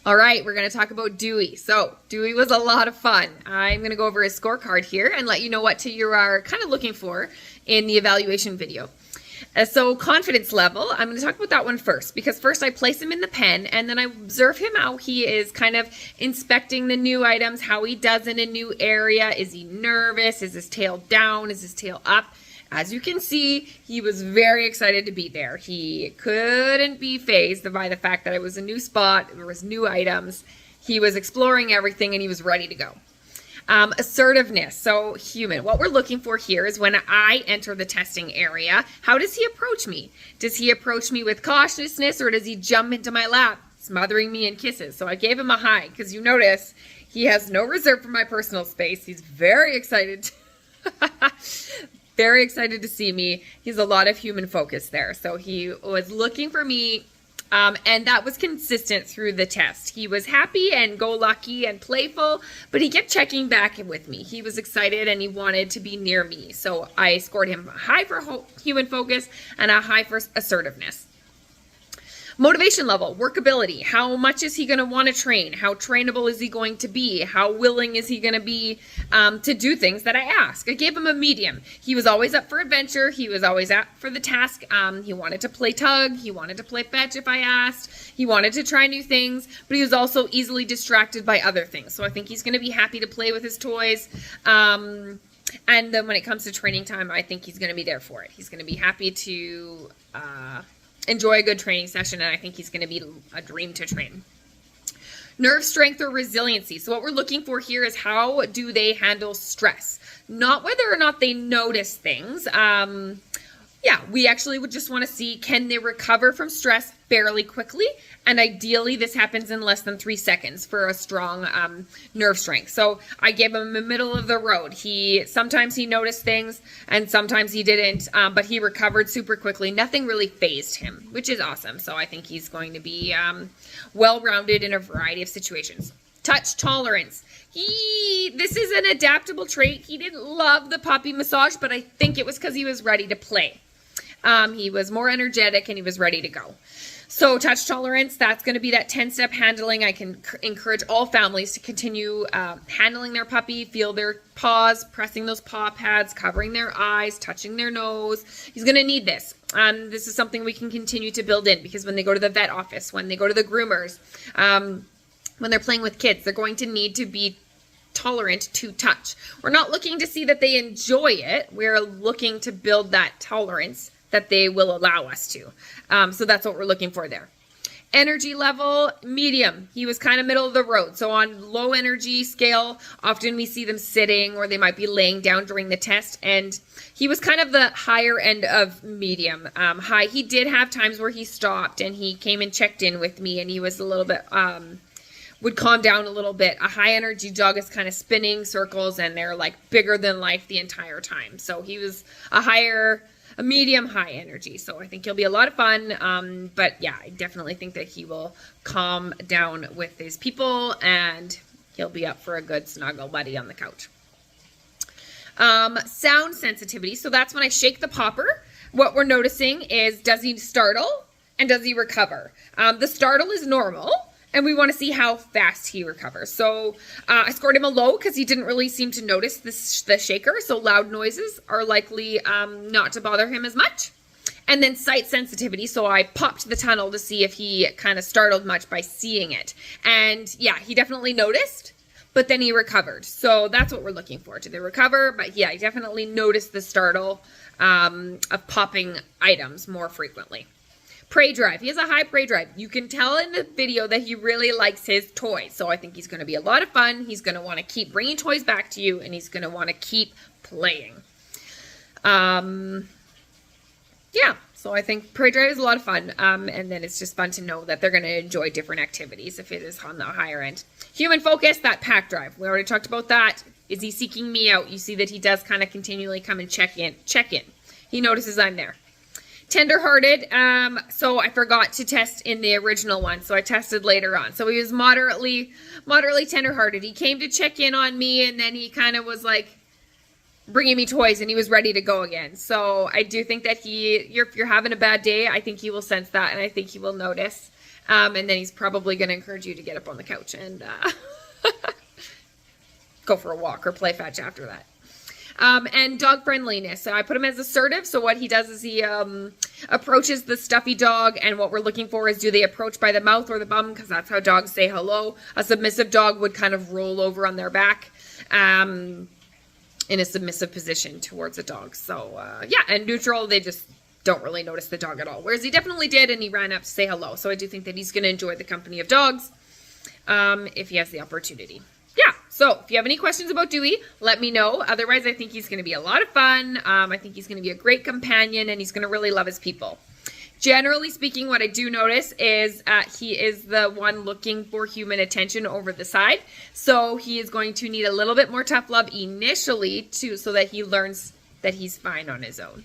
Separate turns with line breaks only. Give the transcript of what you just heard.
All right, we're going to talk about Dewey. So Dewey was a lot of fun. I'm going to go over his scorecard here and let you know what you are kind of looking for in the evaluation video. So confidence level, I'm going to talk about that one first, because first I place him in the pen and then I observe him how he is kind of inspecting the new items, how he does in a new area. Is he nervous? Is his tail down? Is his tail up? As you can see, he was very excited to be there. He couldn't be fazed by the fact that it was a new spot, there was new items. He was exploring everything and he was ready to go. Assertiveness, so human. What we're looking for here is when I enter the testing area, how does he approach me? Does he approach me with cautiousness, or does he jump into my lap, smothering me in kisses? So I gave him a high, because you notice he has no reserve for my personal space. He's very excited. Very excited to see me. He's a lot of human focus there. So he was looking for me, and that was consistent through the test. He was happy and go-lucky and playful, but he kept checking back with me. He was excited and he wanted to be near me. So I scored him high for human focus and a high for assertiveness. Motivation level, workability. How much is he going to want to train? How trainable is he going to be? How willing is he going to be to do things that I ask? I gave him a medium. He was always up for adventure. He was always up for the task. He wanted to play tug. He wanted to play fetch if I asked. He wanted to try new things, but he was also easily distracted by other things. So I think he's going to be happy to play with his toys. And then when it comes to training time, I think he's going to be there for it. He's going to be happy to enjoy a good training session, and I think he's going to be a dream to train. Nerve strength or resiliency. So what we're looking for here is how do they handle stress? Not whether or not they notice things. Yeah, we actually would just want to see, can they recover from stress fairly quickly? And ideally, this happens in less than 3 seconds for a strong nerve strength. So I gave him the middle of the road. Sometimes he noticed things and sometimes he didn't, but he recovered super quickly. Nothing really fazed him, which is awesome. So I think he's going to be well-rounded in a variety of situations. Touch tolerance. This is an adaptable trait. He didn't love the puppy massage, but I think it was because he was ready to play. He was more energetic and he was ready to go. So touch tolerance, that's going to be that 10-step handling. I can encourage all families to continue handling their puppy, feel their paws, pressing those paw pads, covering their eyes, touching their nose. He's going to need this. This is something we can continue to build in, because when they go to the vet office, when they go to the groomers, when they're playing with kids, they're going to need to be tolerant to touch. We're not looking to see that they enjoy it. We're looking to build that tolerance that they will allow us to. So that's what we're looking for there. Energy level, medium. He was kind of middle of the road. So on low energy scale, often we see them sitting or they might be laying down during the test. And he was kind of the higher end of medium. High. He did have times where he stopped and he came and checked in with me, and he was a little bit, would calm down a little bit. A high energy dog is kind of spinning circles and they're like bigger than life the entire time. So he was a medium high energy. So I think he'll be a lot of fun. But yeah, I definitely think that he will calm down with his people and he'll be up for a good snuggle buddy on the couch. Sound sensitivity. So that's when I shake the popper. What we're noticing is, does he startle and does he recover? The startle is normal, and we want to see how fast he recovers. So I scored him a low because he didn't really seem to notice the shaker. So loud noises are likely not to bother him as much. And then sight sensitivity. So I popped the tunnel to see if he kind of startled much by seeing it. And yeah, he definitely noticed, but then he recovered. So that's what we're looking for. Did they recover? But yeah, I definitely noticed the startle of popping items more frequently. Prey drive. He has a high prey drive. You can tell in the video that he really likes his toys. So I think he's going to be a lot of fun. He's going to want to keep bringing toys back to you, and he's going to want to keep playing. Yeah, so I think prey drive is a lot of fun. And then it's just fun to know that they're going to enjoy different activities if it is on the higher end. Human focus, that pack drive. We already talked about that. Is he seeking me out? You see that he does kind of continually come and check in. He notices I'm there. Tenderhearted, so I forgot to test in the original one, so I tested later on. So he was moderately tenderhearted. He came to check in on me, and then he kind of was like bringing me toys, and he was ready to go again. So I do think that if you're having a bad day, I think he will sense that, and I think he will notice. And then he's probably going to encourage you to get up on the couch and go for a walk or play fetch after that. And dog friendliness. So I put him as assertive. So what he does is he approaches the stuffy dog, and what we're looking for is, do they approach by the mouth or the bum? Because that's how dogs say hello. A submissive dog would kind of roll over on their back in a submissive position towards a dog. So yeah, and neutral, they just don't really notice the dog at all. Whereas he definitely did, and he ran up to say hello. So I do think that he's going to enjoy the company of dogs if he has the opportunity. Yeah, so if you have any questions about Dewey, let me know. Otherwise, I think he's going to be a lot of fun. I think he's going to be a great companion, and he's going to really love his people. Generally speaking, what I do notice is he is the one looking for human attention over the side. So he is going to need a little bit more tough love initially so that he learns that he's fine on his own.